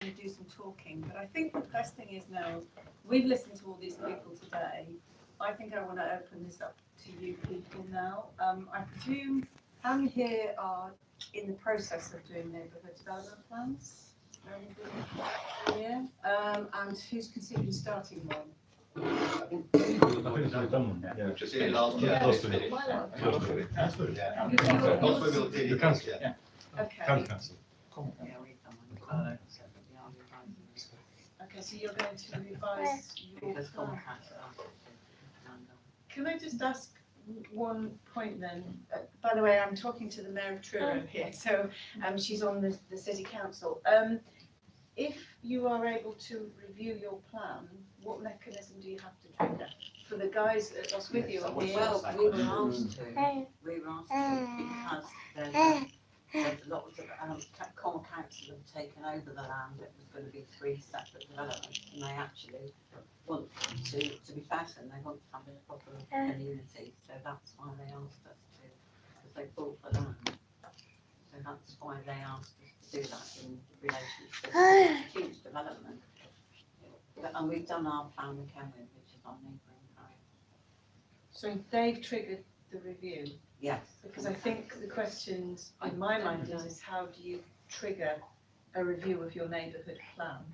going to do some talking, but I think the best thing is now, we've listened to all these people today. I think I want to open this up to you people now. I presume, how many here are in the process of doing neighbourhood development plans? Yeah. And who's considering starting one? I think we've done one. Yeah, we've just finished. Last week. Yeah. Okay. Council. Okay, so you're going to revise your plan. Can I just ask one point then? By the way, I'm talking to the Mayor of Truro here, so she's on the City Council. If you are able to review your plan, what mechanism do you have to trigger? For the guys that was with you on here. Well, we were asked to because there's a lot of Common Council have taken over the land. It was going to be 3 separate developments, and they actually want to be fair, and they want to have a proper community. So that's why they asked us to, because they bought the land. So that's why they asked us to do that in relation to this huge development. And we've done our plan with Kenwood, which is our neighbouring area. So they've triggered the review? Yes. Because I think the questions in my mind is how do you trigger a review of your neighbourhood plan?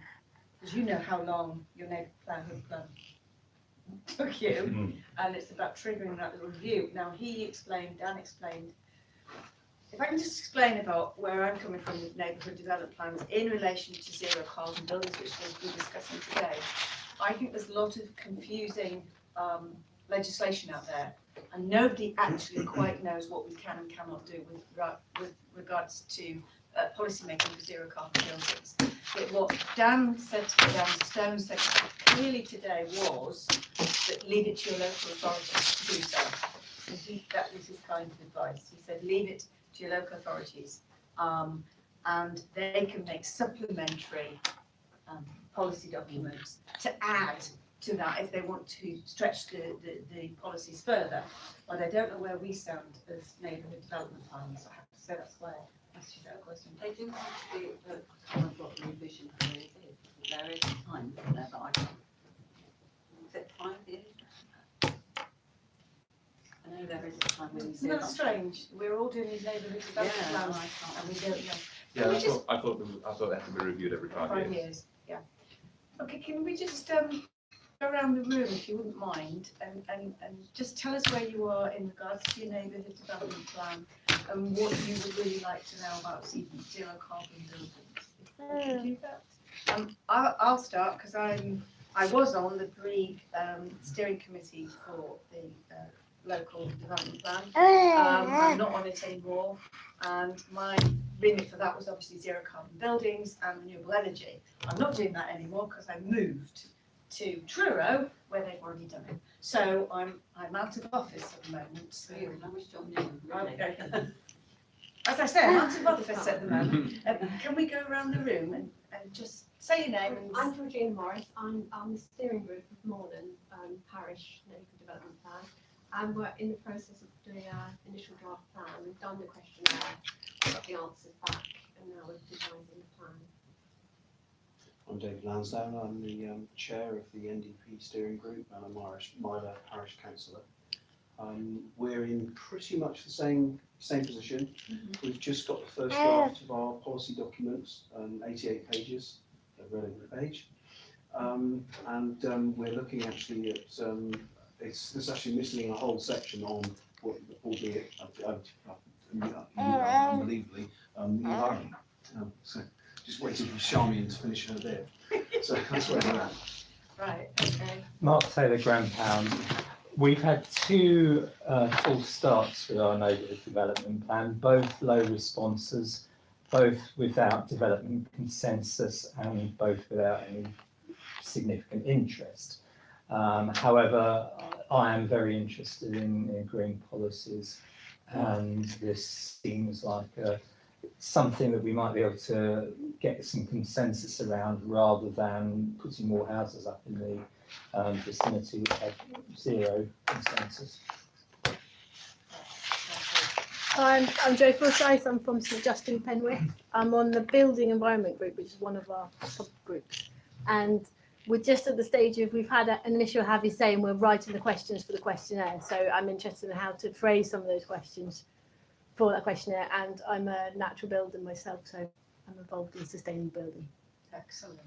Because you know how long your neighbourhood plan took you, and it's about triggering that review. Now Dan explained, if I can just explain about where I'm coming from with neighbourhood development plans in relation to zero carbon buildings, which we'll be discussing today. I think there's a lot of confusing legislation out there, and nobody actually quite knows what we can and cannot do with regards to policy making for zero carbon buildings. But what Dan Stone said clearly today was that leave it to your local authorities to do so. And that was his kind of advice. He said leave it to your local authorities, and they can make supplementary policy documents to add to that if they want to stretch the policies further. But I don't know where we stand as neighbourhood development plans. I have to say that's why I asked you that question. They do have to be kind of what the revision period is. There is a time for there, but I can't. Is it 5 years? I know there is a time when you Isn't that strange? We're all doing these neighbourhood development plans and we don't know. Yeah, I thought they had to be reviewed every 5 years. Yeah. Okay, can we just go around the room if you wouldn't mind and just tell us where you are in regards to your neighbourhood development plan and what you would really like to know about zero carbon buildings. If you can do that. I'll start because I was on the BREEG steering committee for the local development plan. I'm not on it anymore, and my remit for that was obviously zero carbon buildings and renewable energy. I'm not doing that anymore because I moved to Truro, where they've already done it. So I'm out of office at the moment. So as I say, I'm out of office at the moment. Can we go around the room and just say your name? And I'm Georgina Morris. I'm the steering group of Morland Parish Neighbourhood Development Plan, and we're in the process of doing our initial draft plan. We've done the questionnaire, got the answers back, and now we're devising the plan. I'm David Lansdowne. I'm the chair of the NDP steering group and I'm Myler Parish Councillor. We're in pretty much the same position. We've just got the first draft of our policy documents, 88 pages, a relevant page, and we're looking actually at there's actually missing a whole section on what, albeit unbelievably, the environment. So just waiting for Charmian to finish her bit. So that's where we're at. right, okay. Mark Taylor, Grandpound. We've had 2 false starts with our neighbourhood development plan, both low responses, both without development consensus and both without any significant interest. However, I am very interested in green policies, and this seems like something that we might be able to get some consensus around rather than putting more houses up in the vicinity which had zero consensus. I'm Jo Forsyth. I'm from St Justin Penwith. I'm on the Building Environment Group, which is one of our subgroups. And we're just at the stage of, we've had an initial heavy say, and we're writing the questions for the questionnaire. So I'm interested in how to phrase some of those questions for that questionnaire. And I'm a natural builder myself, so I'm involved in sustainable building. Excellent.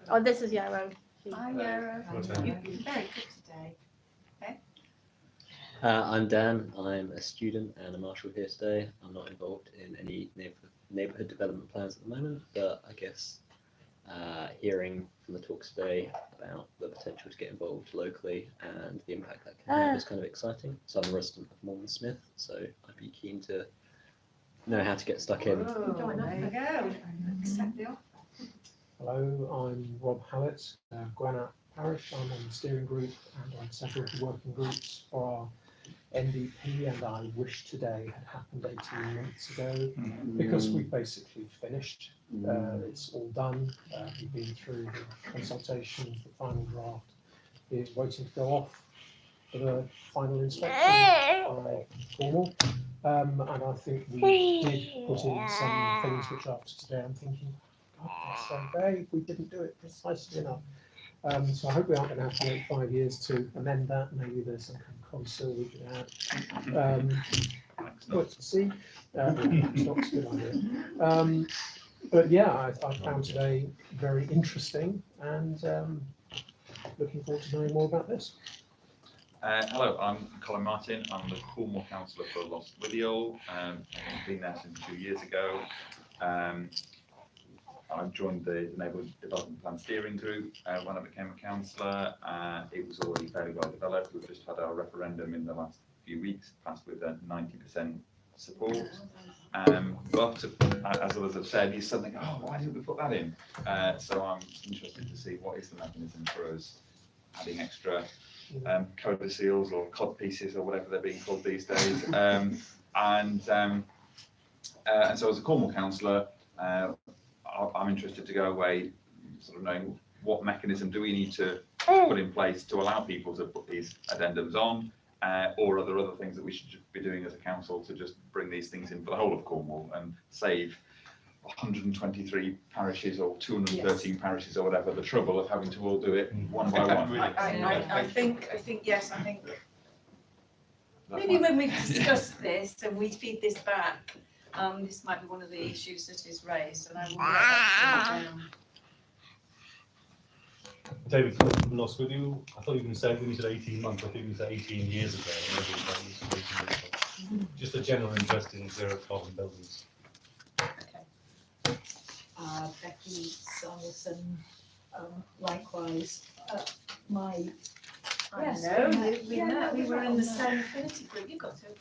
Oh, this is Yarrow. Hi, Yarrow. What's that? You've been very good today. I'm Dan. I'm a student and a marshal here today. I'm not involved in any neighbourhood development plans at the moment, but I guess hearing from the talks today about the potential to get involved locally and the impact that can have is kind of exciting. So I'm a resident of Morton Smith, so I'd be keen to know how to get stuck in. Oh, there you go. Accept the offer. Hello, I'm Rob Hallett, Granite Parish. I'm on the steering group and on several of the working groups for our NDP, and I wish today had happened 18 months ago because we basically finished. It's all done. We've been through the consultations. The final draft is waiting to go off for the final inspection by Cornwall. And I think we did put in some things which after today I'm thinking, God, that's so vague. We didn't do it precisely enough. So I hope we aren't going to have to wait 5 years to amend that. Maybe there's some kind of codicil we could add. Let's see. It's not a good idea. But yeah, I found today very interesting and looking forward to knowing more about this. Hello, I'm Colin Martin. I'm the Cornwall Councillor for Lostwithiel. I've been there since 2 years ago. I joined the Neighbourhood Development Plan Steering Group when I became a councillor. It was already fairly well developed. We've just had our referendum in the last few weeks, passed with 90% support. But as others have said, you suddenly go, oh, why didn't we put that in? So I'm interested to see what is the mechanism for us adding extra codicils or cod pieces or whatever they're being called these days. And so as a Cornwall councillor, I'm interested to go away sort of knowing what mechanism do we need to put in place to allow people to put these addendums on, or are there other things that we should be doing as a council to just bring these things in for the whole of Cornwall and save 123 parishes or 213 parishes or whatever the trouble of having to all do it one by one. I think yes, I think maybe when we've discussed this and we feed this back, this might be one of the issues that is raised, and I will get that down. David from Lostwithiel. I thought you were going to say, when you said 18 months, I think you said 18 years ago. Just a general interest in zero carbon buildings. Becky Samuelson, likewise. My I yes, know, we were in the same affinity group. You got it.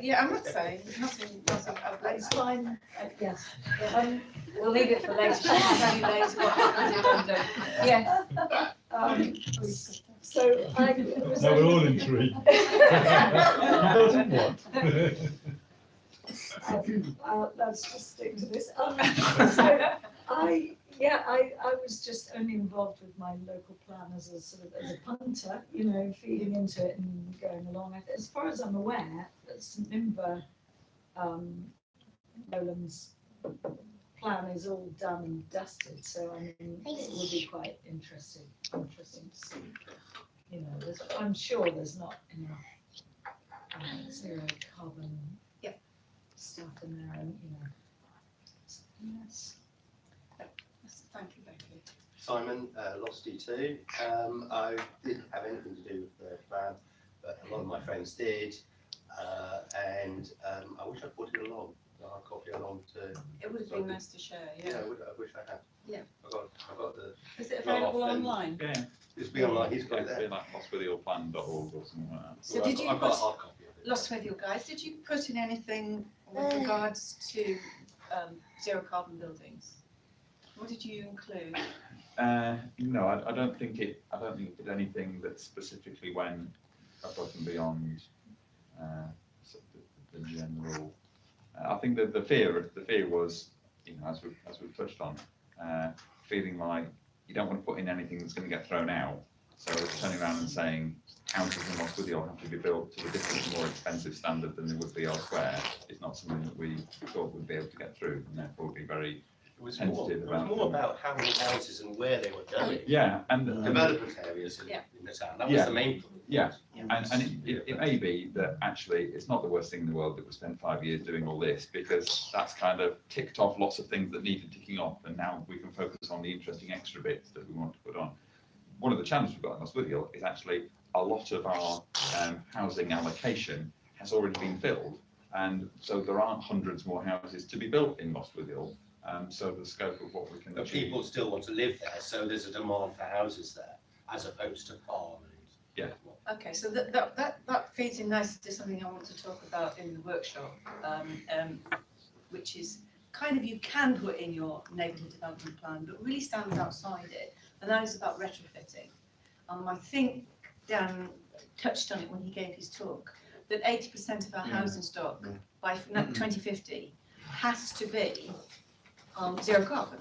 Yeah, I'm not saying nothing. It's fine. Yes. We'll leave it for later. She'll tell you later what happens if Yes. So I was. No, we're all intrigued. What? Let's just stick to this. So I was just only involved with my local plan as a sort of as a punter, you know, feeding into it and going along. As far as I'm aware, St Nimber Nolan's plan is all done and dusted. So I mean, it will be quite interesting to see. You know, I'm sure there's not enough zero carbon stuff in there, and you know. Yes. Thank you, Becky. Simon, Losty too. I didn't have anything to do with the plan, but a lot of my friends did, and I wish I brought it along. A copy along to. It would have been nice to share. Yeah, I wish I had. Yeah. I got the. Is it available online? Yeah, It's be online. He's got it it's there. like lostwithielplan.org or something like that. So Well, did you I've got a put, hard copy of it. Lostwithiel guys, did you put in anything with regards to zero carbon buildings? What did you include? No, I don't think it did anything that specifically went above and beyond sort of the general. I think that the fear was, you know, as we've touched on, feeling like you don't want to put in anything that's going to get thrown out, So turning around and saying houses in Lostwithiel have to be built to a different, more expensive standard than they would be elsewhere is not something that we thought we'd be able to get through, and therefore be very It was more, tentative it was about more them. about how many houses and where they were going. Yeah, and Development areas in Yeah. the town, that was Yeah. the main. Yeah. And it may be that actually it's not the worst thing in the world that we spent 5 years doing all this, because that's kind of ticked off lots of things that needed ticking off, and now we can focus on the interesting extra bits that we want to put on. One of the challenges we've got in Lostwithiel is actually a lot of our housing allocation has already been filled, and so there aren't hundreds more houses to be built in Lostwithiel. So the scope of what we can But achieve. people still want to live there, so there's a demand for houses there, as opposed to farm and. Yeah. Okay, so that feeds in nicely to something I want to talk about in the workshop, which is kind of you can put in your neighbourhood development plan, but really stands outside it, and that is about retrofitting. I think Dan touched on it when he gave his talk, that 80% of our housing stock by 2050 has to be zero carbon.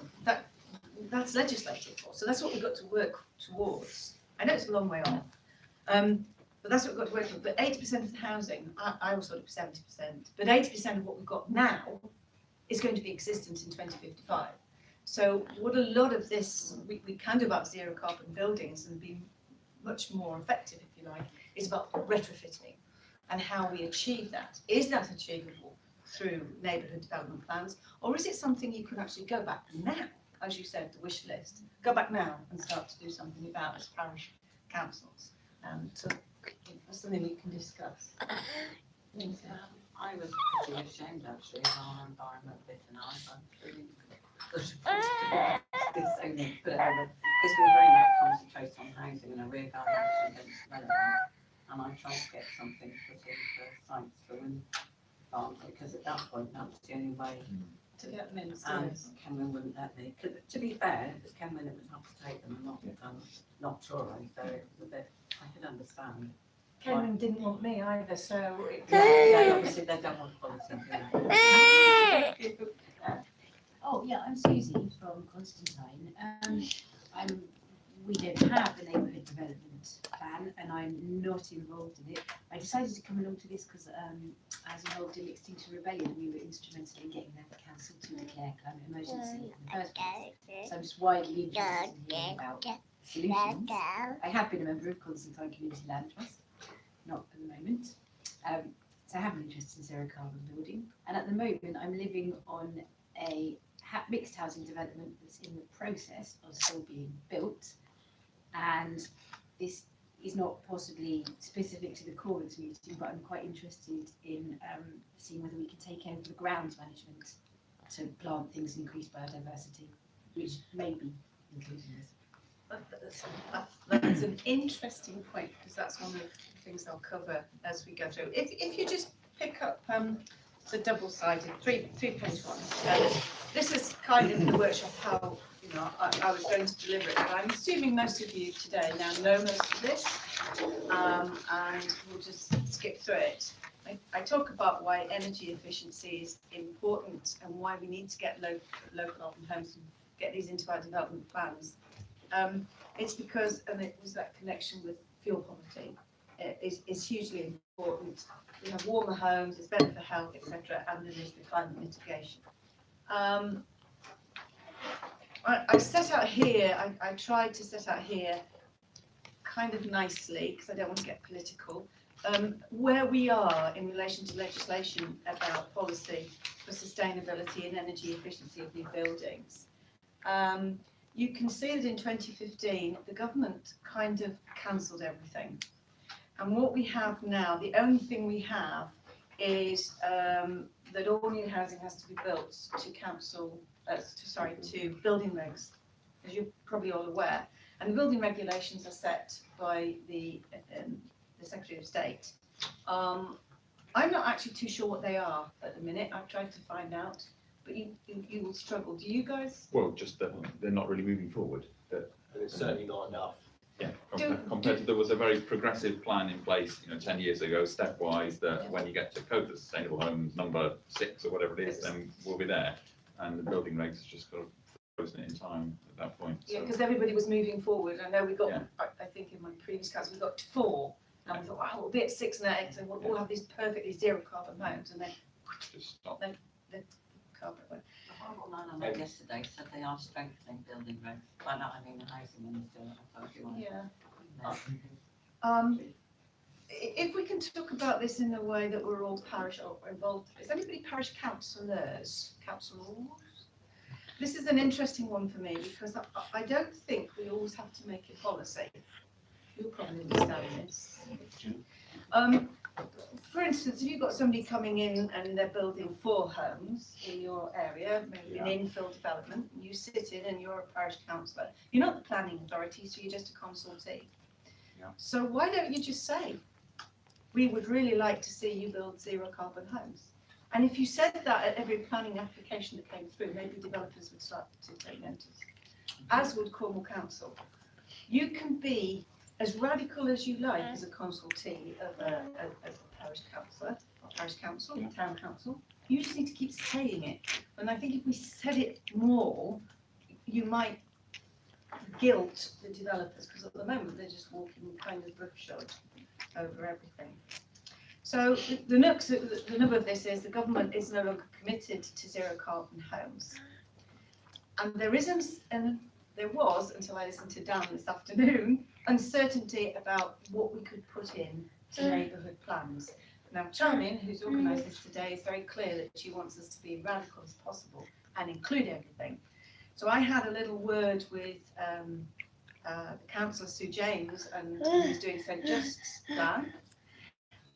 That's legislated for, so that's what we've got to work towards. I know it's a long way off, but that's what we've got to work with. But 80% of the housing, I always thought it was 70%, but 80% of what we've got now is going to be existent in 2055. So what a lot of this we can do about zero carbon buildings and be much more effective, if you like, is about retrofitting and how we achieve that. Is that achievable through neighbourhood development plans, or is it something you can actually go back now, as you said, the wish list, go back now and start to do something about as parish councils? So that's something we can discuss. I was pretty ashamed actually of our environment bit, and I'm feeling good about this only put it over, because we very much concentrate on housing and a rear guard action against development, and I tried to get something put in for sites for wind farms, because at that point that was the only way. To get them in, And Kenwyn wouldn't let me, 'cause to be fair, it was Kenwyn that was happy to take them and not Troy, so it was a bit, I could understand. Kenwyn didn't want me either, so Yeah, obviously they don't want policy, do they? Oh, yeah, I'm Susie from Constantine. We don't have a neighbourhood development plan and I'm not involved in it. I decided to come along to this because I was involved in Extinction Rebellion and we were instrumental in getting the council to declare climate emergency in the first place. So I'm just widely interested in hearing about solutions. I have been a member of Constantine Community Land Trust, not at the moment. So I have an interest in zero carbon building, and at the moment I'm living on a mixed housing development that's in the process of still being built, and this is not possibly specific to the Corans meeting, but I'm quite interested in seeing whether we can take over the grounds management to plant things and increase biodiversity, which may be included in this. That's an interesting point, because that's one of the things I'll cover as we go through. If you just pick up the double-sided three-page one, this is kind of the workshop how I was going to deliver it, but I'm assuming most of you today now know most of this, and we'll just skip through it. I talk about why energy efficiency is important and why we need to get local open homes and get these into our development plans. It's because, and it was that connection with fuel poverty, is hugely important. We have warmer homes, it's better for health, etc., and then there's the climate mitigation. I set out here, I tried to set out here kind of nicely, because I don't want to get political, where we are in relation to legislation about policy for sustainability and energy efficiency of new buildings. You can see that in 2015, the government kind of cancelled everything. And what we have now, the only thing we have is that all new housing has to be built to to building regs, as you're probably all aware. And the building regulations are set by the Secretary of State. I'm not actually too sure what they are at the minute. I've tried to find out, but you will struggle. Do you guys? Well, just that they're not really moving forward. And it's certainly not enough. Yeah, compared to there was a very progressive plan in place, 10 years ago, stepwise, that when you get to Code of Sustainable Homes number 6 or whatever it is, then we'll be there. And the building regs just got to wasn't it, in time at that point? Yeah, So- because everybody was moving forward. I know we got, Yeah. I think in my previous council, we got 4. And we thought, wow, we'll be at 6 and 8, and we'll all have these perfectly zero carbon homes, and then Just stop. carbon went. The horrible man I met yesterday said they are strengthening building regs. By that I mean the housing minister. I thought you wanted Yeah. to know. If we can talk about this in a way that we're all parish involved, is anybody parish councillors? This is an interesting one for me because I don't think we always have to make it policy. You'll probably understand this. For instance, if you've got somebody coming in and they're building 4 homes in your area, maybe an infill development, you sit in and you're a parish councillor. You're not the planning authority, so you're just a consultee. Yeah. So why don't you just say, we would really like to see you build zero carbon homes? And if you said that at every planning application that came through, maybe developers would start to take notice, as would Cornwall Council. You can be as radical as you like as a consultee of a parish councillor, or parish council, or town council. You just need to keep saying it. And I think if we said it more, you might guilt the developers, because at the moment they're just walking kind of roughshod over everything. So the nub of this is the government is no longer committed to zero carbon homes. And there was, until I listened to Dan this afternoon, uncertainty about what we could put in to neighbourhood plans. Now, Charmin, who's organised this today, is very clear that she wants us to be radical as possible and include everything. So I had a little word with the councillor Sue James, and who's doing St Just's plan.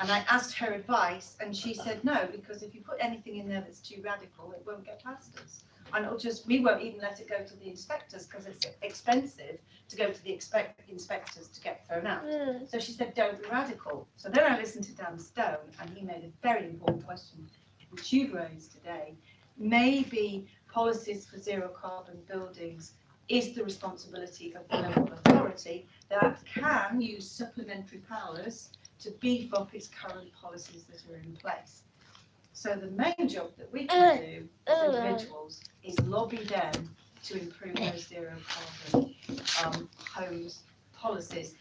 And I asked her advice, and she said no, because if you put anything in there that's too radical, it won't get past us. And we won't even let it go to the inspectors because it's expensive to go to the inspectors to get thrown out. So she said, don't be radical. So then I listened to Dan Stone, and he made a very important question, which you've raised today. Maybe policies for zero carbon buildings is the responsibility of the local authority that can use supplementary powers to beef up its current policies that are in place. So the main job that we can do as individuals is lobby them to improve those zero carbon homes policies.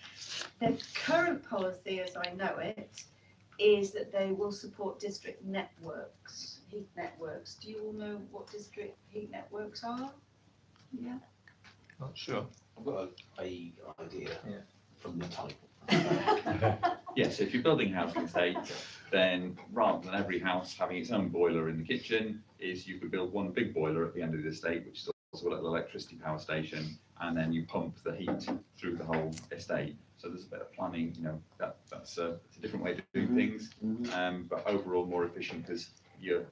The current policy, as I know it, is that they will support district networks, heat networks. Do you all know what district heat networks are? Yeah. Not sure. I've got a vague idea from the title. Yeah, so if you're building a housing estate, then rather than every house having its own boiler in the kitchen, you could build one big boiler at the end of the estate, which is also a little electricity power station, and then you pump the heat through the whole estate. So there's a bit of planning, it's a different way to do things, but overall more efficient because your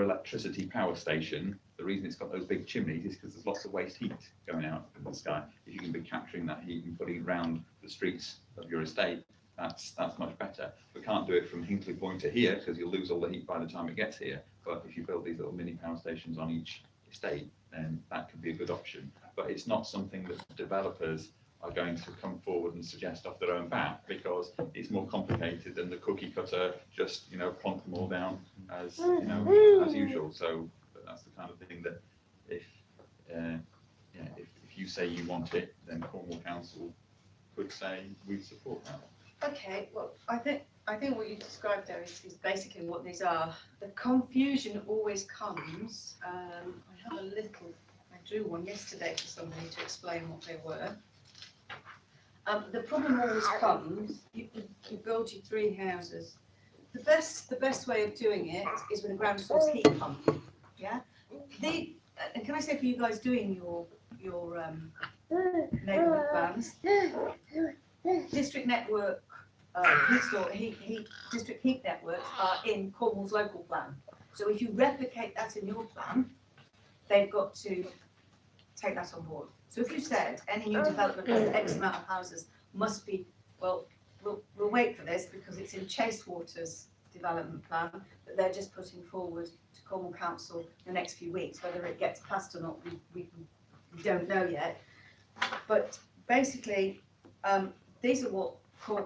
electricity power station, the reason it's got those big chimneys is because there's lots of waste heat going out in the sky. If you can be capturing that heat and putting it around the streets of your estate, that's much better. We can't do it from Hinkley Point to here because you'll lose all the heat by the time it gets here. But if you build these little mini power stations on each estate, then that could be a good option. But it's not something that developers are going to come forward and suggest off their own bat because it's more complicated than the cookie cutter, just, plonk them all down as usual. So but that's the kind of thing that if you say you want it, then Cornwall Council could say we support that. Okay, well, I think what you described there is basically what these are. The confusion always comes. I drew one yesterday for somebody to explain what they were. The problem always comes. You build your 3 houses. The best way of doing it is with a ground source heat pump. Yeah. And can I say for you guys doing your neighbourhood plans, district network district heat networks are in Cornwall's local plan. So if you replicate that in your plan, they've got to take that on board. So if you said any new development with X amount of houses must be, we'll wait for this because it's in Chasewater's development plan that they're just putting forward to Cornwall Council the next few weeks. Whether it gets passed or not, we don't know yet. But basically, these are what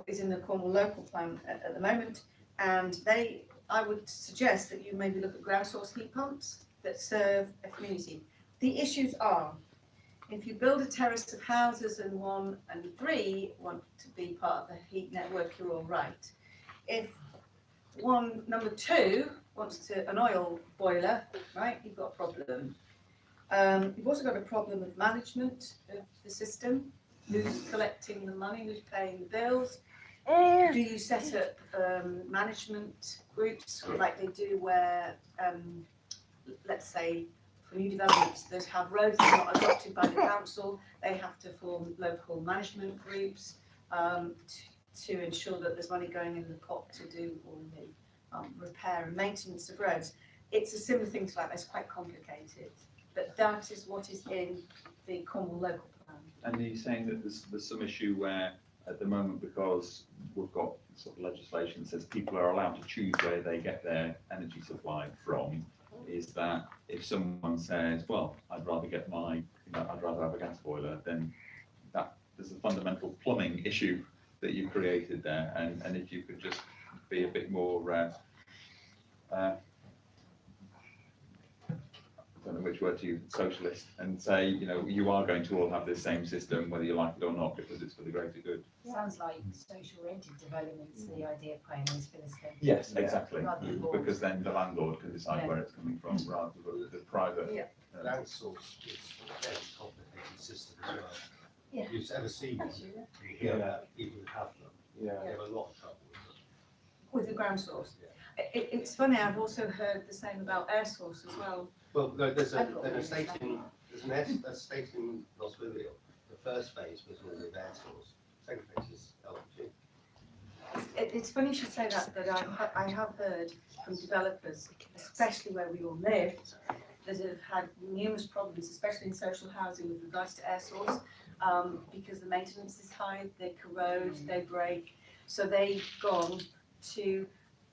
is in the Cornwall local plan at the moment, and I would suggest that you maybe look at ground source heat pumps that serve a community. The issues are, if you build a terrace of houses and 1 and 3 want to be part of the heat network, you're all right. If number 2 wants an oil boiler, right, you've got a problem. You've also got a problem of management of the system. Who's collecting the money, who's paying the bills? Do you set up management groups like they do where, let's say, for new developments that have roads that are not adopted by the council, they have to form local management groups to ensure that there's money going in the pot to do all the repair and maintenance of roads. It's a similar thing to that, it's quite complicated, but that is what is in the Cornwall local plan. And are you saying that there's some issue where at the moment, because we've got sort of legislation that says people are allowed to choose where they get their energy supply from, is that if someone says, well, I'd rather get I'd rather have a gas boiler, then there's a fundamental plumbing issue that you've created there, and if you could just be a bit more, I don't know which word to use, socialist, and say, you are going to all have this same system, whether you like it or not, because it's for the greater good. Sounds like social rented developments, the idea of paying is for the state. Yes, exactly, Rather than boards. because then the landlord can decide Yeah. where it's coming from, rather than the private. Yeah. Land source is a very complicated system as well. Yeah. You've ever seen them, Actually, you hear about people who have them, Yeah. they have a lot of trouble with them. with the ground source. It's funny, I've also heard the same about air source as well. Well, no, there's I've got an one. estate in Los William. The first phase was all with air source, second phase is LPG. It's funny you should say that, but I have heard from developers, especially where we all live, that have had numerous problems, especially in social housing with regards to air source, because the maintenance is high, they corrode, they break. So they've gone to,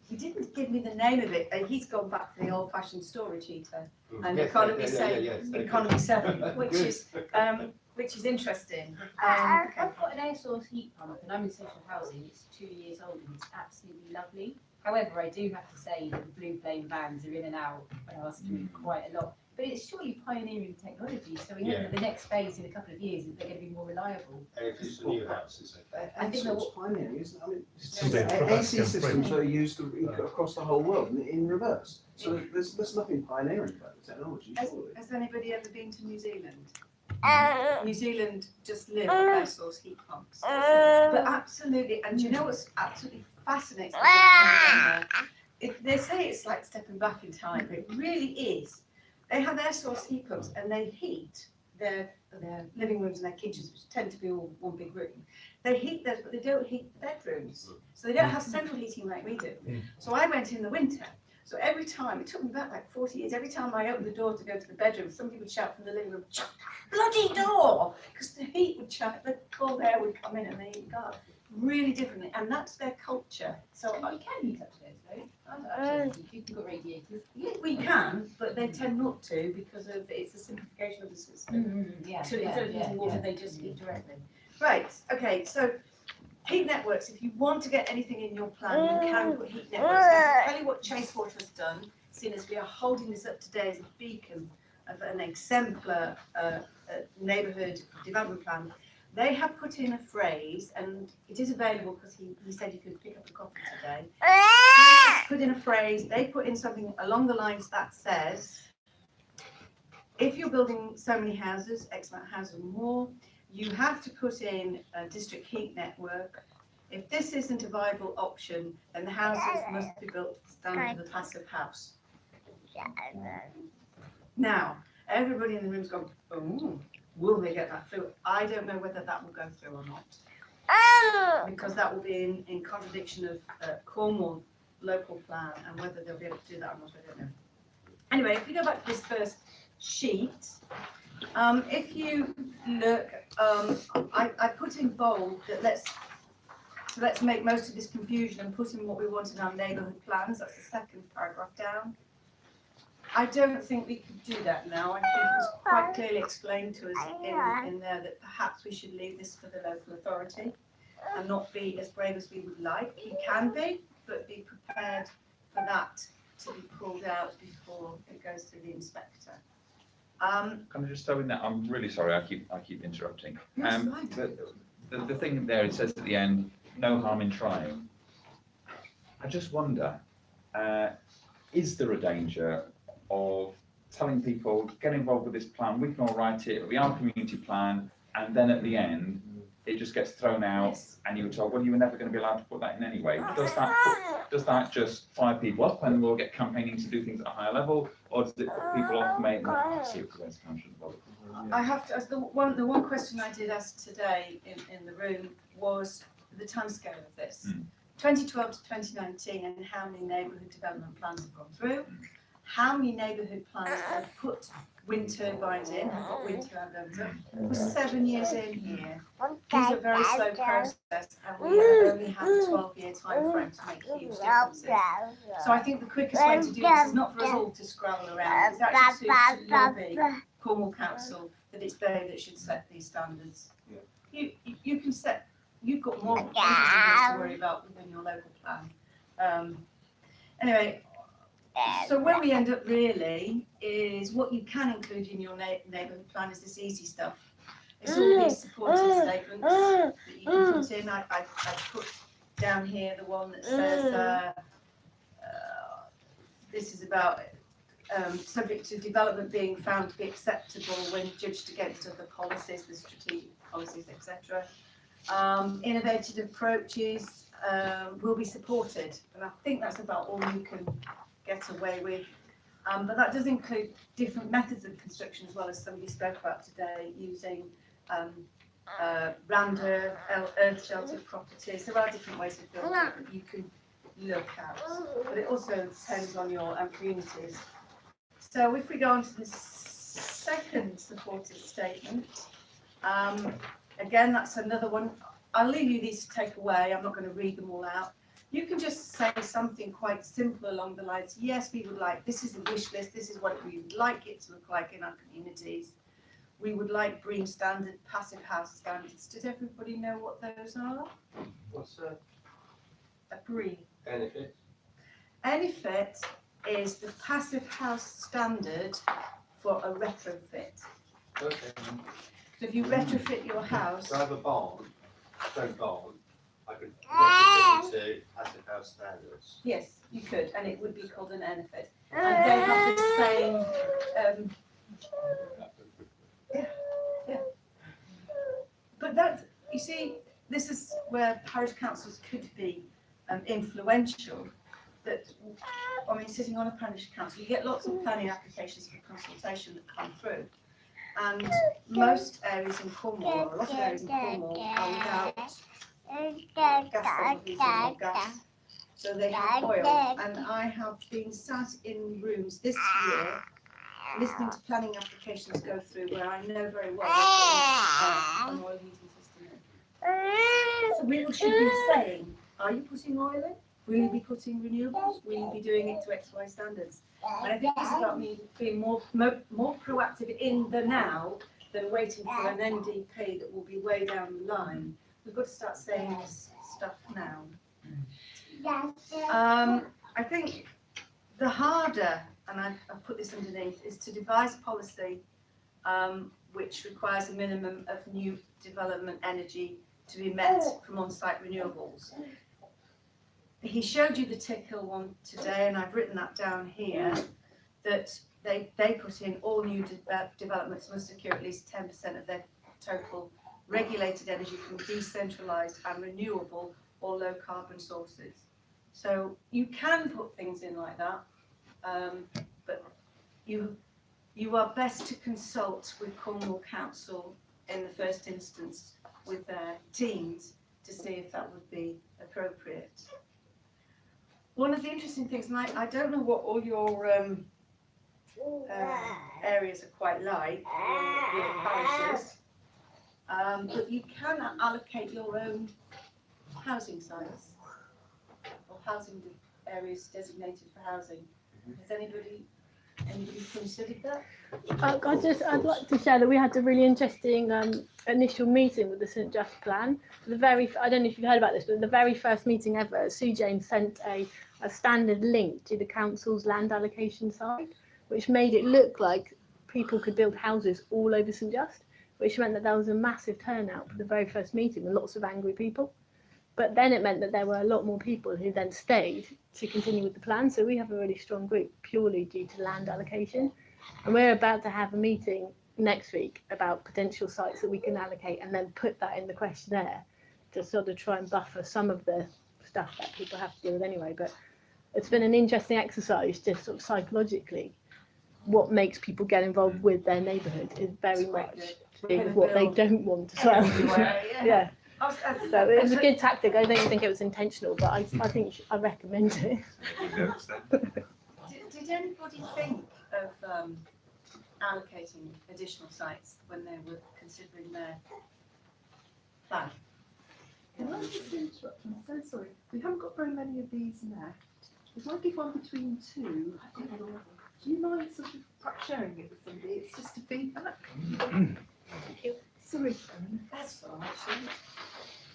he didn't give me the name of it, he's gone back to the old fashioned storage heater and Yes, economy yes, economy 7, which is interesting. Okay. I've got an air source heat pump and I'm in social housing, it's 2 years old and it's absolutely lovely. However, I do have to say that the blue flame vans are in and out and asking quite a lot. But it's surely pioneering technology, so we hope that the next phase in a couple of years is they're going to be more reliable. And if it's a new house, it's okay. I think It's pioneering, isn't it? I mean, Yeah. AC systems are used across the whole world in reverse. So there's nothing pioneering about the technology, surely. Has anybody ever been to New Zealand? New Zealand just live on air source heat pumps. But absolutely, and do you know what's absolutely fascinating? They say it's like stepping back in time, but it really is. They have air source heat pumps and they heat their living rooms and their kitchens, which tend to be all one big room. They heat those, but they don't heat the bedrooms. So they don't have central heating like we do. So I went in the winter. So every time, it took me back like 40 years, every time I opened the door to go to the bedroom, somebody would shout from the living room, "Shut that bloody door!" Because the heat would shout, the cold air would come in and they would go really differently. And that's their culture. So You can use upstairs though. You can got radiators. yeah, we can, but they tend not to because of it's a simplification of the system. Yeah. So instead of using water, they just heat directly. Right, okay, so heat networks, if you want to get anything in your plan, you can put heat networks. I'll tell you what Chasewater has done, seeing as we are holding this up today as a beacon of an exemplar neighbourhood development plan. They have put in a phrase, and it is available because he said you could pick up a copy today. Put in a phrase, they put in something along the lines that says, if you're building so many houses, X amount of houses or more, you have to put in a district heat network. If this isn't a viable option, then the houses must be built to the standard of the passive house. Now, everybody in the room's gone, oh, will they get that through? I don't know whether that will go through or not. Because that will be in contradiction of Cornwall local plan, and whether they'll be able to do that or not, I don't know. Anyway, if we go back to this first sheet, if you look, I put in bold that let's make most of this confusion and put in what we want in our neighbourhood plans. That's the second paragraph down. I don't think we could do that now. I think it was quite clearly explained to us in there that perhaps we should leave this for the local authority and not be as brave as we would like. You can be, but be prepared for that to be pulled out before it goes through the inspector. Can I just throw in that? I'm really sorry, I keep interrupting. Yes, right. The thing there, it says at the end, no harm in trying. I just wonder, is there a danger of telling people, get involved with this plan, we can all write it, it'll be our community plan, and then at the end, it just gets thrown out, Yes. and you were told, well, you were never going to be allowed to put that in anyway. Does that just fire people up and we'll get campaigning to do things at a higher level, or does it put people off, mate? See if there's tangent. I have to, as the one question I did ask today in the room was the timescale of this. 2012 to 2019, and how many neighbourhood development plans have gone through, how many neighbourhood plans have put wind turbines in, have got wind turbines in. We're 7 years in here. These are very slow process, and we only have a 12-year time frame to make huge differences. So I think the quickest way to do this is not for us all to scramble around, it's actually to lobby Cornwall Council that it's they that should set these standards. You can set, you've got more interesting things to worry about within your local plan. Anyway, so where we end up really is what you can include in your neighbourhood plan is this easy stuff. It's all these supporting statements that you can put in. I put down here the one that says this is about subject to development being found to be acceptable when judged against other policies, the strategic policies, etc. Innovative approaches will be supported, and I think that's about all you can get away with. But that does include different methods of construction as well, as somebody spoke about today, using RANDA, earth sheltered properties. There are different ways of building that you can look at, but it also depends on your communities. So if we go on to the second supported statement, again, that's another one. I'll leave you these to take away. I'm not going to read them all out. You can just say something quite simple along the lines, yes, we would like, this is a wish list, this is what we would like it to look like in our communities. We would like BREEAM standard, passive house standards. Does everybody know what those are? What's A BREEAM. benefit? NFIT is the passive house standard for a retrofit. Okay. So if you retrofit your house, So I have a barn, stone barn, I could retrofit it to passive house standards. yes, you could, and it would be called an NFIT. And they have the same, but that, you see, this is where parish councils could be influential. That, I mean, sitting on a parish council, you get lots of planning applications for consultation that come through. And most areas in Cornwall, or a lot of areas in Cornwall, are without gas. So they have oil. And I have been sat in rooms this year listening to planning applications go through where I know very well an oil heating system in. So we should be saying, are you putting oil in? Will you be putting renewables? Will you be doing it to XY standards? And I think it's about me being more proactive in the now than waiting for an NDP that will be way down the line. We've got to start saying this stuff now. I think the harder, and I put this underneath, is to devise policy which requires a minimum of new development energy to be met from on-site renewables. He showed you the Tickhill one today, and I've written that down here, that they put in all new developments must secure at least 10% of their total regulated energy from decentralised and renewable or low carbon sources. So you can put things in like that, but you are best to consult with Cornwall Council in the first instance with their teams to see if that would be appropriate. One of the interesting things, and I don't know what all your areas are quite like, your parishes, but you can allocate your own housing sites or housing areas designated for housing. Has anybody considered that? I'd like to share that we had a really interesting initial meeting with the St Just plan. I don't know if you've heard about this, but the very first meeting ever, Sue Jane sent a standard link to the council's land allocation site, which made it look like people could build houses all over St Just, which meant that there was a massive turnout for the very first meeting and lots of angry people. But then it meant that there were a lot more people who then stayed to continue with the plan. So we have a really strong group purely due to land allocation. And we're about to have a meeting next week about potential sites that we can allocate and then put that in the questionnaire to sort of try and buffer some of the stuff that people have to deal with anyway. But it's been an interesting exercise just sort of psychologically. What makes people get involved with their neighbourhood is very much to do with what they don't want as well. Yeah. So it was a good tactic. I don't think it was intentional, but I think I recommend it. Did anybody think of allocating additional sites when they were considering their plan? Can I just interrupt? I'm so sorry. We haven't got very many of these left. If I give one between two, do you mind sort of perhaps sharing it with somebody? It's just a feedback. Sorry. That's all right.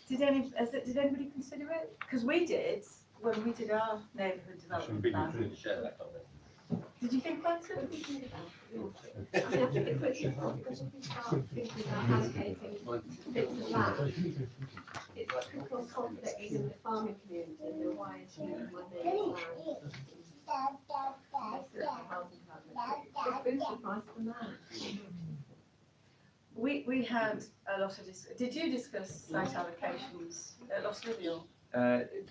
Did anybody consider it? Because we did when we did our neighbourhood development plan. Did you think about it? I think it's really important because if we start thinking about allocating bits of land, it could cause conflict within the farming community. Then why is using my neighbour's land? Just boost the price of the land. We had a lot of did you discuss site allocations at Lostwithiel?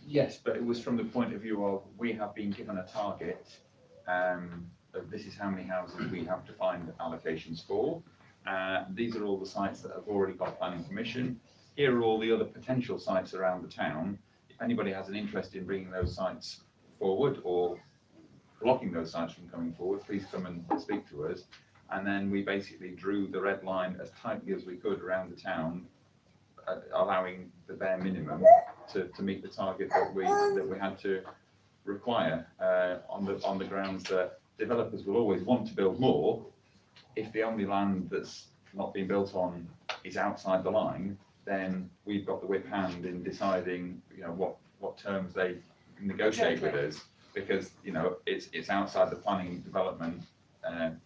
Yes, but it was from the point of view of we have been given a target. Of this is how many houses we have to find allocations for. These are all the sites that have already got planning permission. Here are all the other potential sites around the town. If anybody has an interest in bringing those sites forward or blocking those sites from coming forward, please come and speak to us. And then we basically drew the red line as tightly as we could around the town, allowing the bare minimum to meet the target that we had to require on the grounds that developers will always want to build more. If the only land that's not being built on is outside the line, then we've got the whip hand in deciding, what terms they negotiate with us, because it's outside the planning development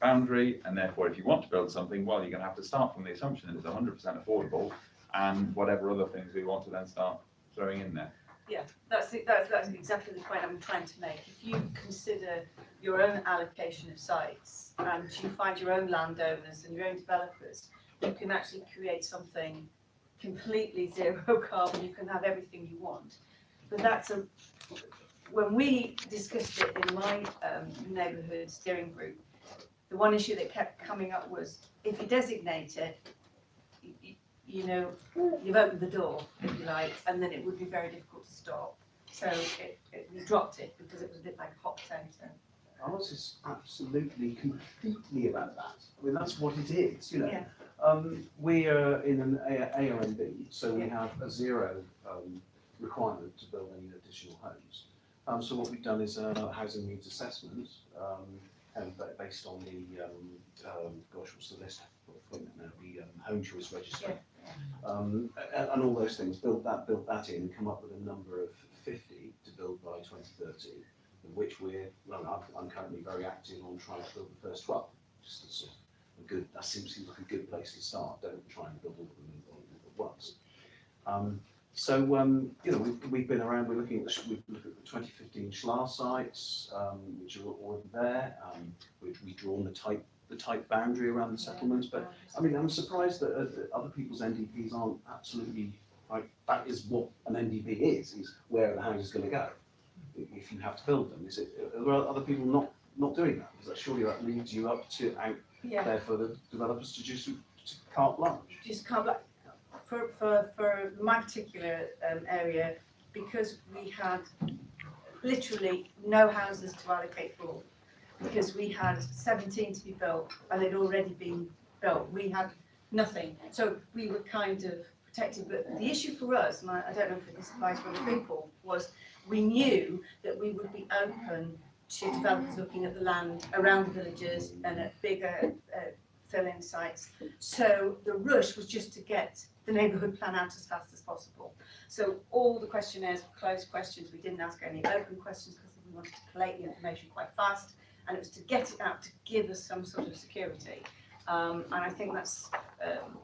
boundary, and therefore if you want to build something, well, you're going to have to start from the assumption that it's 100% affordable, and whatever other things we want to then start throwing in there. Yeah, that's exactly the point I'm trying to make. If you consider your own allocation of sites and you find your own landowners and your own developers, you can actually create something completely zero carbon. You can have everything you want. But when we discussed it in my neighbourhood steering group, the one issue that kept coming up was if you designate it, you've opened the door, if you like, and then it would be very difficult to stop. So we dropped it because it was a bit like a hot potato. Ours is absolutely, completely about that. I mean, that's what it is, Yeah. We are in an ARNB, so we have a zero requirement to build any additional homes. So what we've done is a housing needs assessment, and based on the, what's the list? The home choice register. And all those things, built that in, come up with a number of 50 to build by 2030, of which I'm currently very active on trying to build the first 12. Just as a good, that seems like a good place to start. Don't try and build all of them at once. We've been around. We're looking at the 2015 Schlar sites, which are already there. We've drawn the type boundary around the settlements, but I mean, I'm surprised that other people's NDPs aren't absolutely like that. Is what an NDP is where the house is going to go if you have to build them. Are there other people not doing that? Because surely that leads you up to out there for the developers to just carte blanche. Just carte blanche. For my particular area, because we had literally no houses to allocate for, because we had 17 to be built and they'd already been built. We had nothing. So we were kind of protected. But the issue for us, and I don't know if this applies for other people, was we knew that we would be open to developers looking at the land around the villages and at bigger fill-in sites. So the rush was just to get the neighbourhood plan out as fast as possible. So all the questionnaires were closed questions. We didn't ask any open questions because we wanted to collate the information quite fast. And it was to get it out to give us some sort of security. And I think that's,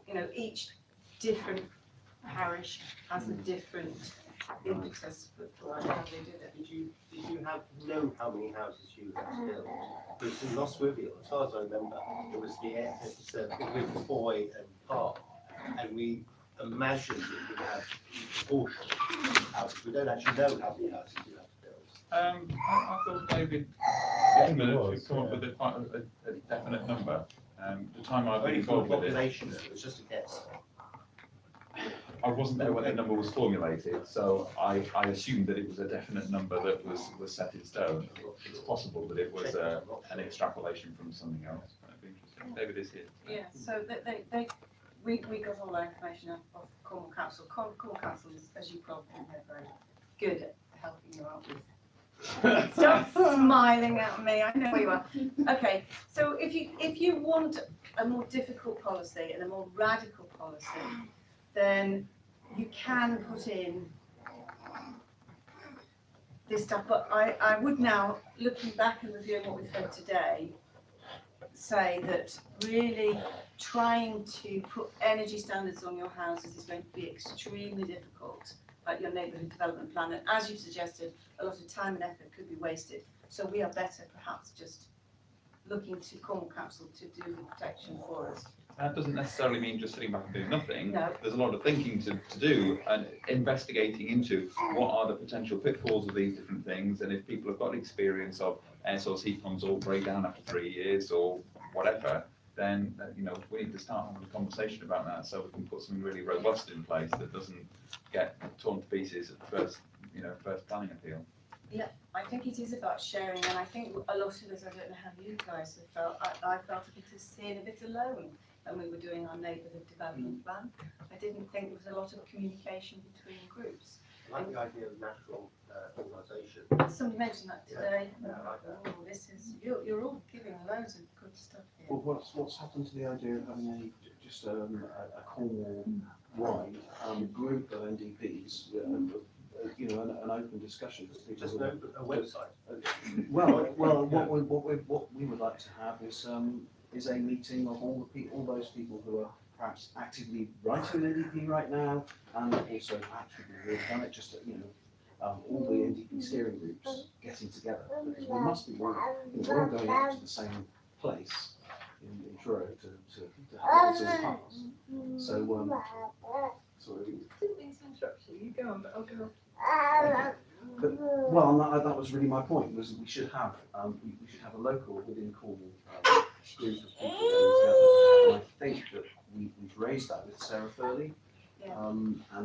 you know, each different parish has a different impetus for how they did it. Did you know how many houses you had built? Because in Lostwithiel, as far as I remember, it was Boy and Park, and we imagined that we had proportional houses. We don't actually know how many houses you have to build. I thought David came up with quite a definite number. The time I've been Only for involved with it, population, it was just a guess. I wasn't there when the number was formulated, so I assumed that it was a definite number that was set in stone. It's possible that it was an extrapolation from something else. That'd be interesting. David is here. Yeah, so we got all that information off Cornwall Council. Cornwall Council is, as you probably know, very good at helping you out with. Stop smiling at me, I know you are. Okay, so if you want a more difficult policy and a more radical policy, then you can put in this stuff, but I would now, looking back and reviewing what we've heard today, say that really trying to put energy standards on your houses is going to be extremely difficult, like your neighbourhood development plan, and as you suggested, a lot of time and effort could be wasted. So we are better perhaps just looking to Cornwall Council to do the protection for us. That doesn't necessarily mean just sitting back and doing nothing. No. There's a lot of thinking to do and investigating into what are the potential pitfalls of these different things, and if people have got experience of air source heat pumps all break down after 3 years or whatever, then you know, we need to start having a conversation about that so we can put something really robust in place that doesn't get torn to pieces at the first planning appeal. Yeah, I think it is about sharing, and I think a lot of us, I don't know how you guys have felt, I felt a bit seen a bit alone when we were doing our neighbourhood development plan. I didn't think there was a lot of communication between groups. I like the idea of national organisation. Somebody mentioned that today. Yeah, I like that. Oh, this is, you're all giving loads of good stuff here. Well, what's happened to the idea of having a Cornwall-wide group of NDPs, you know, an open discussion? Just a website. Well, what we would like to have is a meeting of all those people who are perhaps actively writing an NDP right now, and also perhaps people who have done it, just you know, all the NDP steering groups getting together. Because we must be all, you know, we're all going out to the same place in Truro to have this all pass. So sorry. Didn't mean to interrupt you. You go on, but I'll go on. But, well, that was really my point. Was we should have a local within Cornwall group of people getting together. And I think that we've raised that with Sarah Furley, and I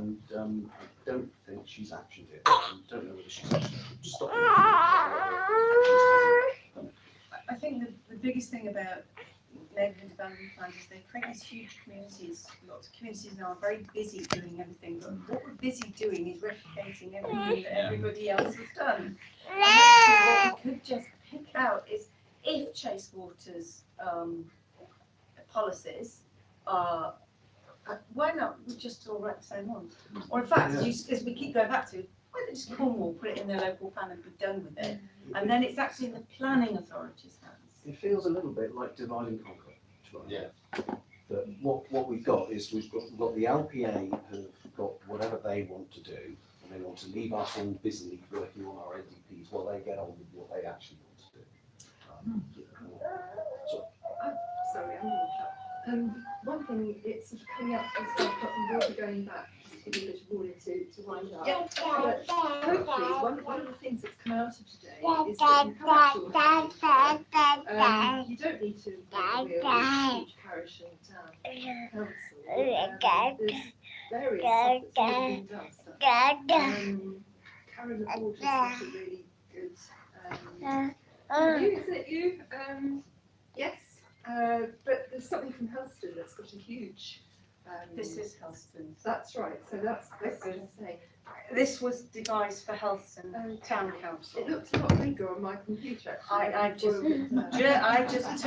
don't think she's actioned it. I don't know whether she's actually stopped it. I think the biggest thing about neighbourhood development plans is they create these huge communities. Lots of communities now are very busy doing everything, but what we're busy doing is replicating everything that everybody else has done. And actually what we could just pick out is if Chasewater's policies are, why not we just all write the same ones? Or in fact, as we keep going back to, why don't just Cornwall put it in their local plan and be done with it? And then it's actually in the planning authority's hands. It feels a little bit like divide and conquer. Yeah. That what we've got is we've got the LPA who've got whatever they want to do, and they want to leave us all busily working on our NDPs while they get on with what they actually want to do. Sorry, I'm going to cut. One thing, it's sort of coming up as well, but we will be going back to the English warning to wind up. Yeah. But hopefully, one of the things that's come out of today is that you have actual houses. You don't need to be a huge parish and council. There's various stuff that's already been done. Karen Porter's got a really good review, isn't it you? Yes. But there's something from Helston that's got a huge. This is Helston. That's right. So that's what I was going to say. This was devised for Helston Town Council. It looked a lot bigger on my computer. Actually. I just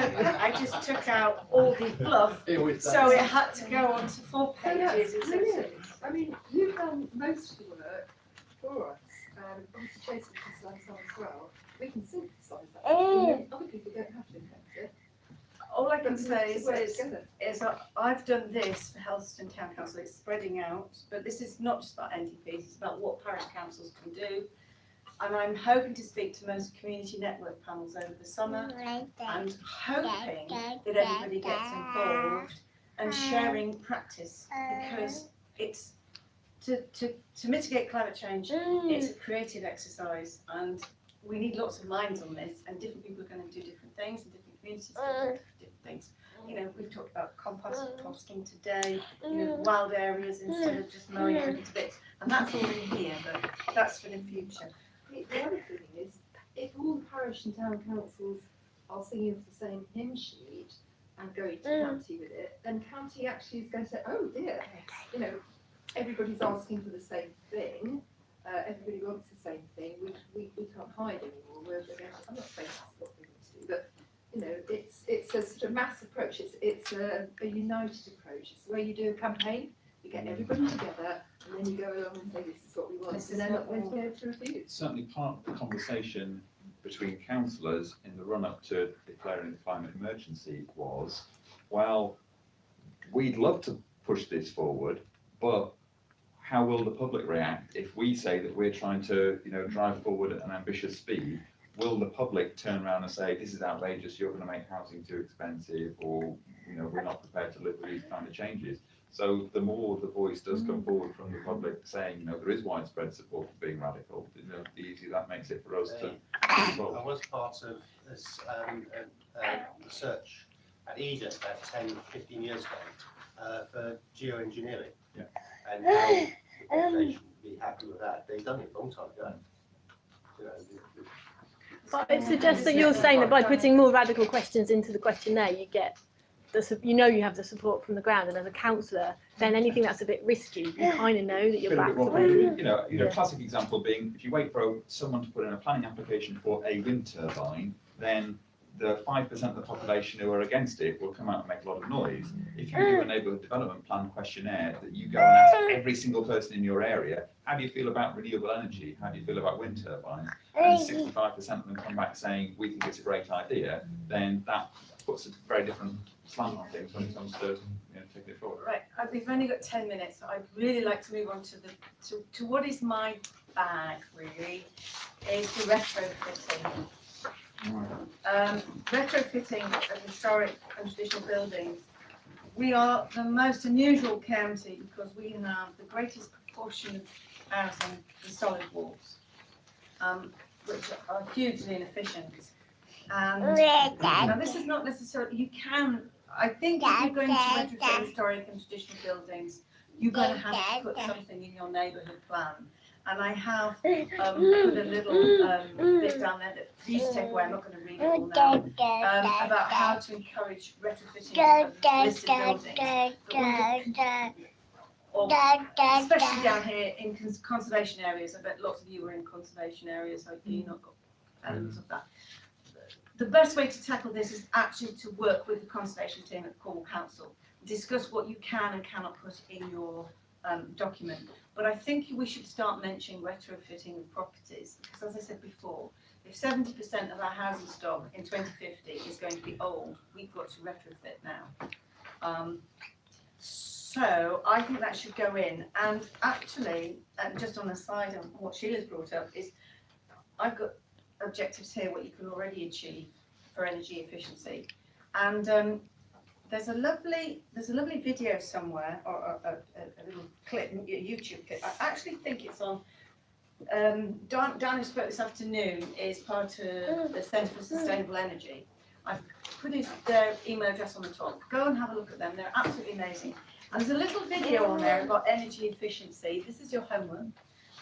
took out all the fluff, so it had to go on to 4 pages. So that's brilliant. I mean, you've done most of the work for us. Obviously, Chase has done some as well. We can synthesise that. Other people don't have to invent it. all I can But say to work is together. I've done this for Helston Town Council, it's spreading out, but this is not just about NDPs, it's about what parish councils can do. And I'm hoping to speak to most community network panels over the summer and hoping that everybody gets involved and sharing practice, because it's to mitigate climate change, it's a creative exercise, and we need lots of minds on this, and different people are going to do different things, and different communities do different things. You know, we've talked about composting today, you know, wild areas instead of just mowing everything to bits, and that's all in here, but that's for the future. The other thing is, if all the parish and town councils are singing off the same hymn sheet and going to county with it, then county actually is going to say, oh dear, you know, everybody's asking for the same thing, everybody wants the same thing, we can't hide anymore. I'm not saying that's what we need to do, but you know, it's a sort of mass approach, it's a united approach. It's the way you do a campaign, you get everybody together and then you go along and say this is what we want, and then not going to go to review. Certainly part of the conversation between councillors in the run-up to declaring the climate emergency was, well, we'd love to push this forward, but how will the public react if we say that we're trying to, you know, drive forward at an ambitious speed? Will the public turn around and say, this is outrageous, you're going to make housing too expensive, or, you know, we're not prepared to live with these kind of changes? So the more the voice does come forward from the public saying, you know, there is widespread support for being radical, you know, the easier that makes it for us to I involve. was part of this research at Eden about 10, 15 years ago for geoengineering. Yeah. And how the population would be happy with that. They've done it a long time ago. You know, But it suggests that you're saying that by putting more radical questions into the questionnaire, you get you know you have the support from the ground, and as a councillor, then anything that's a bit risky, you kind of know that you're Feel a backed bit more already. confident. You know, classic example being, if you wait for someone to put in a planning application for a wind turbine, then the 5% of the population who are against it will come out and make a lot of noise. If you do a neighbourhood development plan questionnaire that you go and ask every single person in your area, how do you feel about renewable energy? How do you feel about wind turbines? And 65% of them come back saying, we think it's a great idea, then that puts a very different slant on things when it comes to, you know, taking it forward. Right, we've only got 10 minutes, so I'd really like to move on to what is my bag, really, is the retrofitting. Retrofitting of historic and traditional buildings. We are the most unusual county because we have the greatest proportion of housing in solid walls, which are hugely inefficient. And now this is not necessarily, I think if you're going to retrofit historic and traditional buildings, you're going to have to put something in your neighbourhood plan. And I have put a little bit down there that please take away, I'm not going to read it all now, about how to encourage retrofitting of listed buildings. Or especially down here in conservation areas. I bet lots of you are in conservation areas, so you've not got elements of that. The best way to tackle this is actually to work with the conservation team at Cornwall Council, discuss what you can and cannot put in your document. But I think we should start mentioning retrofitting of properties, because as I said before, if 70% of our housing stock in 2050 is going to be old, we've got to retrofit now. So I think that should go in. And actually, just on the side of what Sheila's brought up, is I've got objectives here, what you can already achieve for energy efficiency. And there's a lovely video somewhere, or a little clip, a YouTube clip. I actually think it's on. Dan, who spoke this afternoon, is part of the Centre for Sustainable Energy. I've put their email address on the top. Go and have a look at them. They're absolutely amazing. And there's a little video on there about energy efficiency. This is your homework.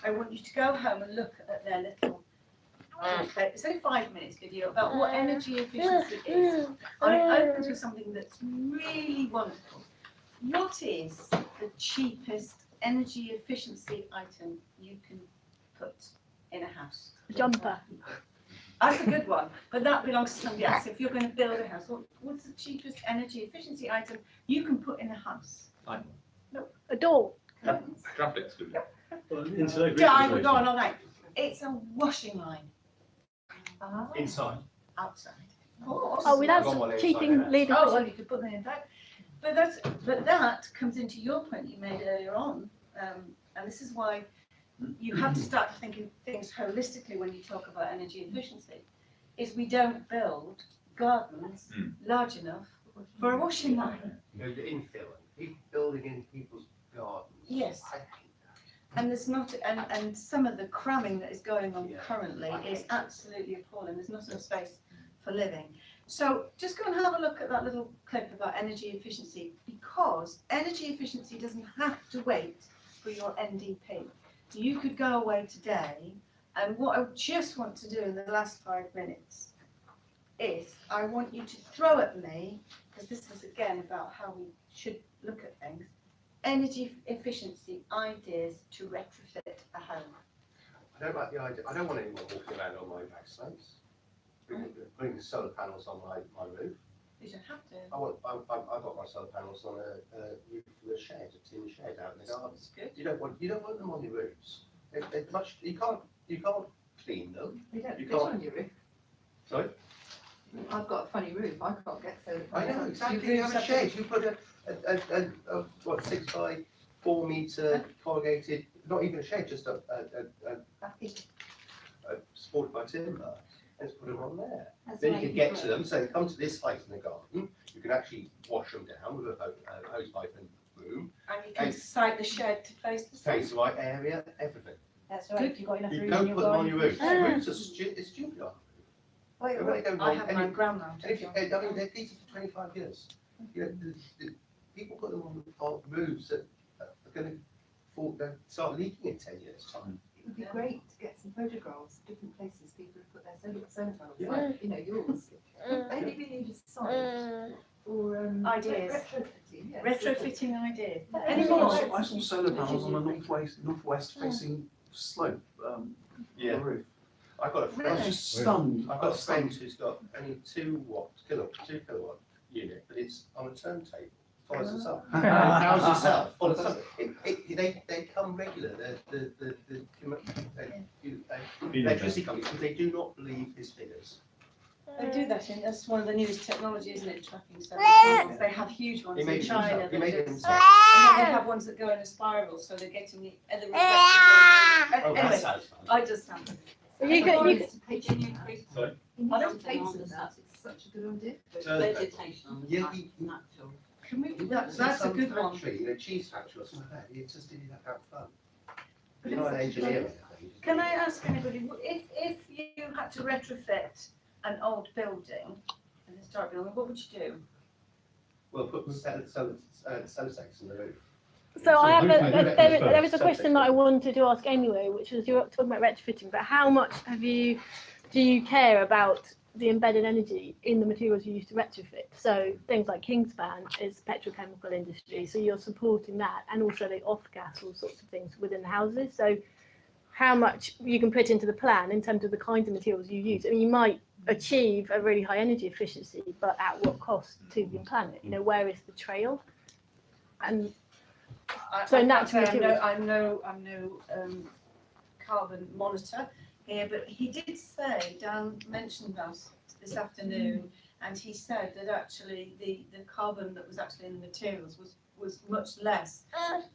I want you to go home and look at their little. It's only 5 minutes video about what energy efficiency is. And it opens with something that's really wonderful. What is the cheapest energy efficiency item you can put in a house? A jumper. That's a good one, but that belongs to somebody else. If you're going to build a house, what's the cheapest energy efficiency item you can put in a house? No, a door. No. Traffic exclusion. Go on, all right. It's a washing line. Inside. Outside. Oh, we'd have Got some one cheating inside leaders. Oh, well, you could put them in that. But that comes into your point you made earlier on. And this is why you have to start thinking things holistically when you talk about energy efficiency, is we don't build gardens large enough for a washing line. You know, the infill, people building in people's gardens. Yes. I hate And there's not, and some of the cramming that is going on Yeah, currently I hate is it. absolutely appalling. There's not enough space for living. So just go and have a look at that little clip about energy efficiency, because energy efficiency doesn't have to wait for your NDP. You could go away today, and what I just want to do in the last 5 minutes is I want you to throw at me, because this is again about how we should look at things, energy efficiency ideas to retrofit a home. I don't like the idea, I don't want anyone walking around on my back slopes. Putting solar panels on my roof. You don't have to. I've got my solar panels on a roof of a shed, a tin shed out in the garden. That's good. You don't want them on your roofs. They're much, you can't clean them. They don't You fit can't- on your roof. Sorry? I've got a funny roof, I can't get so. I know, exactly, you have a shed, you put a what, 6 by 4 metre corrugated, not even a shed, just a supported by timber, and just put them on there. Then you can get to them, so they come to this height in the garden, you can actually wash them down with a hose pipe and broom, And you can And- site the shed to face the sun. face the right area, everything. That's right, if you've got enough You room in don't your put them on garden. your roof, roofs are it's stupid on Wait, Well, they don't I want have any- mine ground mounted. And if you, I mean, they're decent for 25 years. You know, the people put them on roofs that are going to start leaking in 10 years' time. It would be great to get some photographs of different places people have put their solar panels, Yeah. like, you know, yours. Maybe we need a site for Ideas. retrofitting, yes. Retrofitting ideas. Yeah. Any I more? saw solar panels on a northwest facing slope on Yeah. the roof. I've got a I was friend, just stunned. I've got a friend who's got only 2 kilowatt unit, but it's on a turntable, follows itself. Houses itself, follows itself. They come regular, the electricity companies, because they do not believe his figures. They do that, and that's one of the newest technologies, isn't it, tracking solar panels. They have huge ones He made in it China. himself, he that made it do- himself. And then they have ones that go in a spiral, so they're getting the other reflections. Oh, that Anyway, sounds fun. I just found. So you could, you, Sorry? I I don't don't think think that, it's such a good idea. Vegetation on the Yeah, side, he- natural. Can we, He that's works in a some good one. factory, you know, cheese factory or something like that. He just did it out of fun. You're not an engineer. Can I ask anybody, if you had to retrofit an old building, an historic building, what would you do? Well, put solar stacks in the roof. so I have hopefully a, that there, goes there is a first. question that I wanted to ask anyway, which was you're talking about retrofitting, but how much do you care about the embedded energy in the materials you use to retrofit? So things like Kingspan is petrochemical industry, so you're supporting that, and also the off gas, all sorts of things within the houses. So how much you can put into the plan in terms of the kinds of materials you use. I mean, you might achieve a really high energy efficiency, but at what cost to the planet? You know, where is the trail? And So I natural can't say materials. I'm no carbon monitor here, but he did say, Dan mentioned us this afternoon, and he said that actually the carbon that was actually in the materials was much less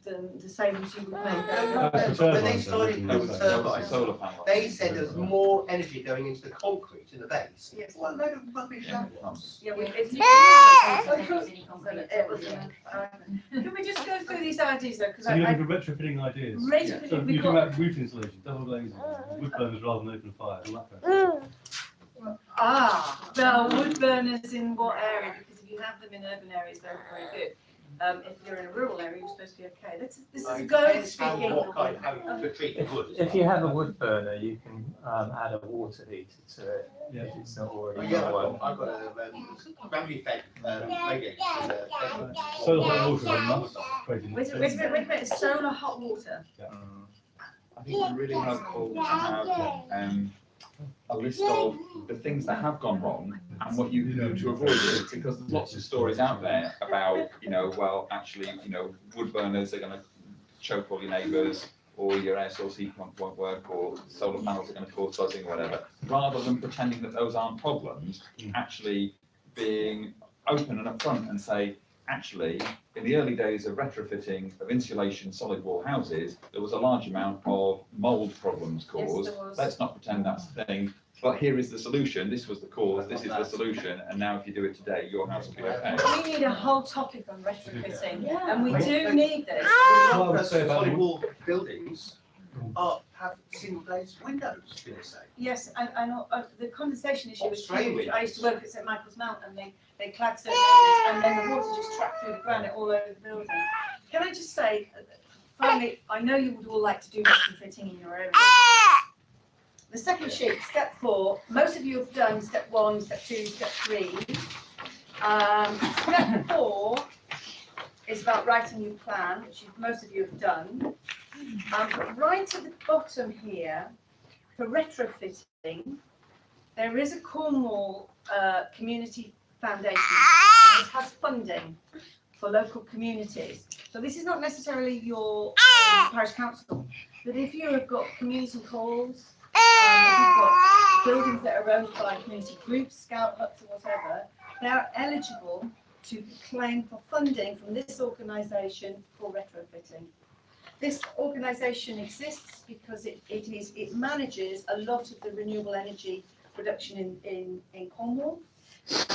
than the savings you would make. That's the When they turbines, started though, with isn't it? turbines, Solar panel. they said there's more energy going into the concrete in the base. Yes. What a load of rubbish Yeah. that was. Yeah, it's. Can we just go through these ideas though, because So you're I looking for retrofitting ideas. So retrofitting, you're we've talking got, about roof insulation, double glazing, wood burners rather than open fire, all that kind of stuff. now wood burners in what area? Because if you have them in urban areas, they're very good. If you're in a rural area, you're supposed to be okay. This is Like, good depends how- speaking. What kind, how to treat the wood. as If well. you have a wood burner, you can add a water heater to it Yeah. if it's not Oh, already yeah, on one. I've got a gravity fed radiator. Solar hot water is much crazy. Wait a minute, solar hot water. I think it's really helpful to have a list of the things that have gone wrong and what you can do to avoid it, because there's lots of stories out there about, well, actually, wood burners are going to choke all your neighbours, or your air source heat pump won't work, or solar panels are going to cause buzzing or whatever, rather than pretending that those aren't problems, actually being open and upfront and say, actually, in the early days of retrofitting of insulation solid wall houses, there was a large amount of mould problems caused. there was. Let's not pretend that's the thing, but here is the solution, this was the cause, this is the solution, and now if you do it today, your house will be okay. We need a whole topic on retrofitting, Yeah. and we do need this. Well, I would say about solid wall buildings have single glazed windows, should I say? Yes, and the condensation issue was Australia. huge. I used to work at St Michael's Mount, and they clad certain areas, and then the water just tracked through the granite all over the building. Can I just say, finally, I know you would all like to do retrofitting in your area. The second sheet, step 4, most of you have done step 1, step 2, step 3. Step 4 is about writing your plan, which most of you have done. But right at the bottom here, for retrofitting, there is a Cornwall Community Foundation, and it has funding for local communities. So this is not necessarily your parish council, but if you have got community halls, if you've got buildings that are owned by community groups, scout huts or whatever, they are eligible to claim for funding from this organisation for retrofitting. This organisation exists because it manages a lot of the renewable energy production in Cornwall.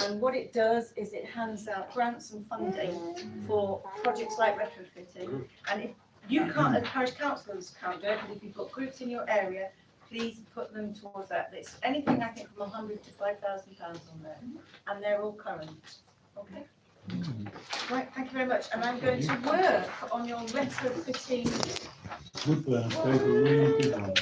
And what it does is it hands out grants and funding for projects like retrofitting. And if you can't, as parish councillors can't do it, but if you've got groups in your area, please put them towards that. It's anything I think from £100 to £5,000 on there, and they're all current. Okay. Right, thank you very much. And I'm going to work on your retrofitting. Woodburn gave a really good one.